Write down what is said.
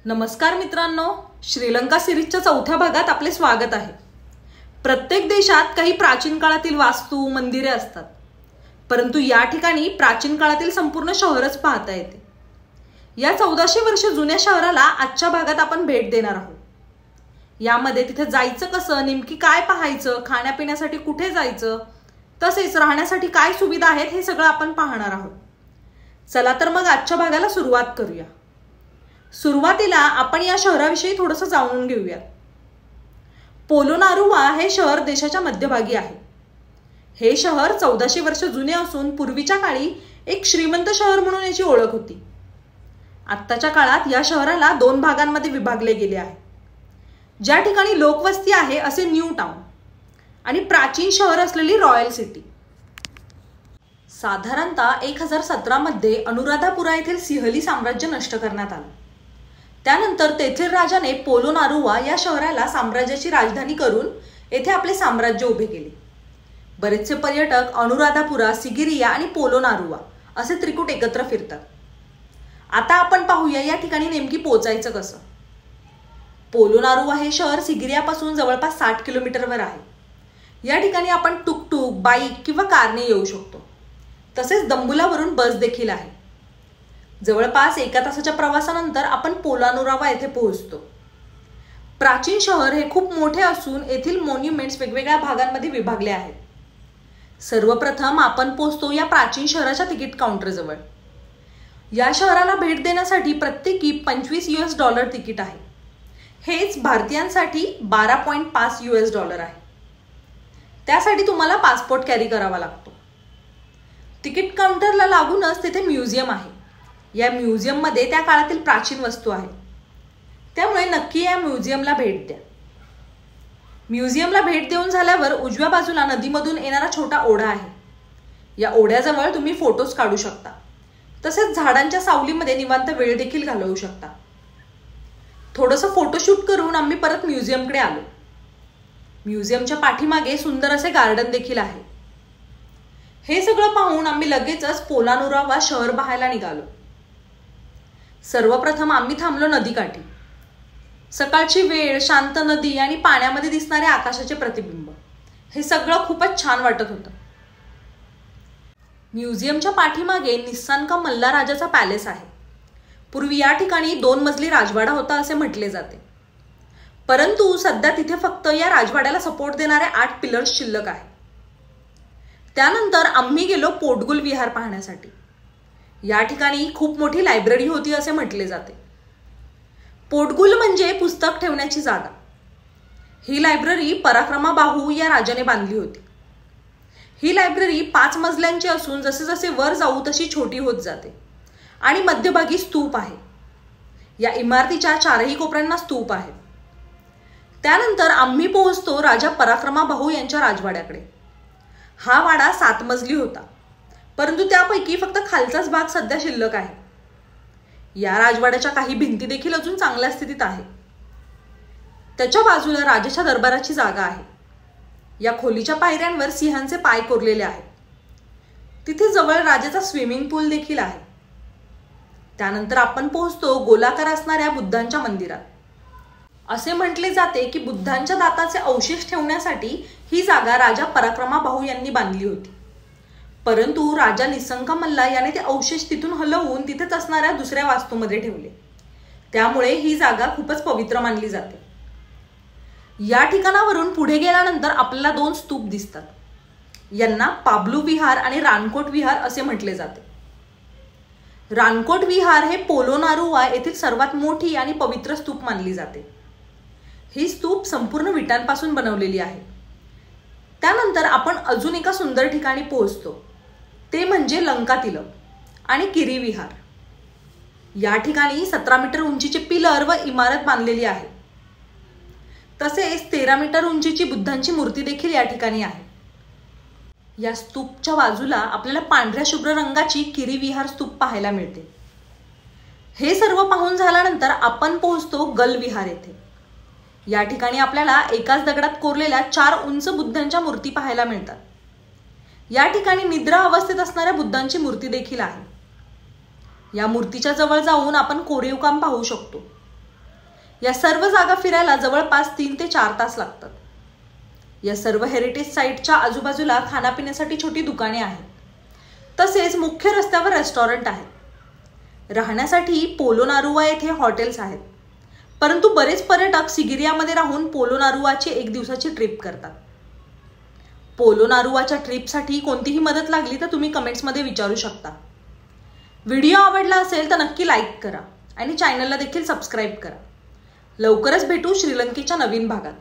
नमस्कार मित्रांनो, श्रीलंका सिरीजच्या चौथ्या भागात आपले स्वागत आहे। प्रत्येक देशात काही प्राचीन काळातील वास्तू मंदिरे असतात, परंतु या ठिकाणी प्राचीन काळातील संपूर्ण शहरच पाहता येते। या 1400 वर्ष जुन्या शहराला आजच्या भागात आपण भेट देणार आहोत। यामध्ये तिथे जायचं कसं, नेमकी काय पाहायचं, खाण्यापिण्यासाठी कुठे जायचं, तसेच राहण्यासाठी काय सुविधा आहेत हे सगळं आपण पाहणार आहोत। चला तर मग आजच्या भागाला सुरुवात करूया। सुरुवातीला आपण या शहराविषयी थोडंसं जाणून घेऊया। पोलोनारुवा हे शहर देशाच्या मध्यभागी आहे। हे शहर 1400 वर्ष जुने असून पूर्वीच्या काळी एक श्रीमंत शहर म्हणून याची ओळख होती। आत्ताच्या काळात या शहराला 2 भागांमध्ये विभागले गेले आहे। ज्या ठिकाणी लोकवस्ती आहे असे न्यू टाउन आणि प्राचीन शहर असलेली रॉयल सिटी। साधारणतः 1017 मध्ये अनुराधापुरा येथील सिंहली साम्राज्य नष्ट करण्यात आले। त्यानंतर तेथील राजाने पोलोनारुवा या शहराला साम्राज्याची राजधानी करून येथे आपले साम्राज्य उभे केले। बरेचसे पर्यटक अनुराधापुरा, सिगिरिया आणि पोलोनारुवा असे त्रिकूट एकत्र फिरतात। आता आपण पाहूया या ठिकाणी नेमकी पोहोचायचं कसं। पोलोनारुवा हे शहर सिगिरियापासून जवळपास 60 किलोमीटरवर आहे। या ठिकाणी आपण टुकटुक, बाईक किंवा कारने येऊ शकतो। तसेच दंबुलावरून बस देखील आहे। जवळपास 1 तासाच्या प्रवासानंतर आपण पोलोनारुवा येथे पोहोचतो। प्राचीन शहर हे खूप मोठे असून येथील मॉन्युमेंट्स वेगवेगळ्या भागांमध्ये विभागले आहेत। सर्वप्रथम आपण पोहोचतो या प्राचीन शहराच्या तिकीट काउंटरजवळ। या शहराला भेट देण्यासाठी प्रत्येकी $25 तिकीट आहे। हेच भारतीयांसाठी $12.5 आहे। त्यासाठी तुम्हाला पासपोर्ट कॅरी करावा लागतो। तिकीट काउंटरला लागूनच तिथे म्युझियम आहे। या म्युझियममध्ये त्या काळातील प्राचीन वस्तू आहेत, त्यामुळे नक्की या म्युझियमला भेट द्या। म्युझियमला भेट देऊन झाल्यावर उजव्या बाजूला नदीमधून येणारा छोटा ओढा आहे। या ओढ्याजवळ तुम्ही फोटोज काढू शकता। तसेच झाडांच्या सावलीमध्ये निवांत वेळ देखील घालवू शकता। थोडंसं फोटोशूट करून आम्ही परत म्युझियमकडे आलो। म्युझियमच्या पाठीमागे सुंदर असे गार्डन देखील आहे। हे सगळं पाहून आम्ही लगेचच पोलोनारुवा शहर पाहायला निघालो। सर्वप्रथम आम्ही थांबलो नदीकाठी। सकाळची वेळ, शांत नदी आणि पाण्यामध्ये दिसणारे आकाशाचे प्रतिबिंब हे सगळं खूपच छान वाटत होतं। म्युझियमच्या पाठीमागे निस्सानका मल्ला राजाचा पॅलेस आहे। पूर्वी या ठिकाणी 2 मजली राजवाडा होता असे म्हटले जाते, परंतु सध्या तिथे फक्त या राजवाड्याला सपोर्ट देणारे 8 पिलर्स शिल्लक आहेत। त्यानंतर आम्ही गेलो पोर्टगुल विहार पाहण्यासाठी। या ठिकाणी खूप मोठी लायब्ररी होती असे म्हटले जाते। पोर्टगुल म्हणजे पुस्तक ठेवण्याची जागा। ही लायब्ररी पराक्रमाबाहू या राजाने बांधली होती। ही लायब्ररी 5 मजल्यांची असून जसे जसे वर जाऊ तशी छोटी होत जाते आणि मध्यभागी स्तूप आहे। या इमारतीच्या 4ही कोपऱ्यांना स्तूप आहेत। त्यानंतर आम्ही पोहोचतो राजा पराक्रमाबाहू यांच्या राजवाड्याकडे। हा वाडा 7 मजली होता, परंतु त्यापैकी फक्त खालचाच भाग सध्या शिल्लक आहे। या राजवाड्याच्या काही भिंती देखील अजून चांगल्या स्थितीत आहेत। त्याच्या बाजूला राजाच्या दरबाराची जागा आहे। या खोलीच्या पायऱ्यांवर सिंहांचे पाय कोरलेले आहेत। तिथे जवळ राजाचा स्विमिंग पूल देखील आहे। त्यानंतर आपण पोहोचतो गोलाकार असणाऱ्या बुद्धांच्या मंदिरात। असे म्हटले जाते की बुद्धांच्या दाताचे अवशेष ठेवण्यासाठी ही जागा राजा पराक्रमाबाहू यांनी बांधली होती, परंतु राजा निस्संका मल्ला याने ते अवशेष तिथून हलवून तिथेच असणाऱ्या दुसऱ्या वास्तूमध्ये ठेवले। त्यामुळे ही जागा खूपच पवित्र मानली जाते। या ठिकाणावरून पुढे गेल्यानंतर आपल्याला 2 स्तूप दिसतात। यांना पाब्लू विहार आणि रानकोट विहार असे म्हटले जाते। रानकोट विहार हे पोलोनारुवा येथील सर्वात मोठी आणि पवित्र स्तूप मानली जाते। ही स्तूप संपूर्ण विटांपासून बनवलेली आहे। त्यानंतर आपण अजून एका सुंदर ठिकाणी पोहोचतो, ते म्हणजे लंका तिलक आणि किरी विहार। या ठिकाणी 17 मीटर उंचीचे पिलर व इमारत बांधलेली आहे। तसेच 13 मीटर उंचीची बुद्धांची मूर्ती देखील या ठिकाणी आहे। या स्तूपच्या बाजूला आपल्याला पांढऱ्या शुभ्र रंगाची किरी विहार स्तूप पाहायला मिळते। हे सर्व पाहून झाल्यानंतर आपण पोहोचतो गल विहार येथे। या ठिकाणी आपल्याला एकाच दगडात कोरलेल्या 4 उंच बुद्धांच्या मूर्ती पाहायला मिळतात। या ठिकाणी निद्रा अवस्थेत असणाऱ्या बुद्धांची मूर्ती देखील आहे। या मूर्तीच्या जवळ जाऊन आपण कोरीव काम पाहू शकतो। या सर्व जागा फिरायला जवळपास 3 ते 4 तास लागतात. या सर्व हेरिटेज साईटच्या आजूबाजूला खाण्यापिण्यासाठी छोटी दुकाने आहेत. तसेच मुख्य रस्त्यावर रेस्टॉरंट आहेत. राहण्यासाठी पोलोनारुवा येथे हॉटेल्स आहेत. परंतु बरेच पर्यटक सिगिरियामध्ये राहून पोलोनारुवाची 1 दिवसाची ट्रिप करतात. पोलोनारुवाच्या ट्रिपसाठी कोणतीही मदत लागली तर तुम्ही कमेंट्समध्ये विचारू शकता. व्हिडिओ आवडला असेल तर नक्की लाईक करा आणि चॅनलला देखील सबस्क्राईब करा. लवकरच भेटू श्रीलंकेच्या नवीन भागात.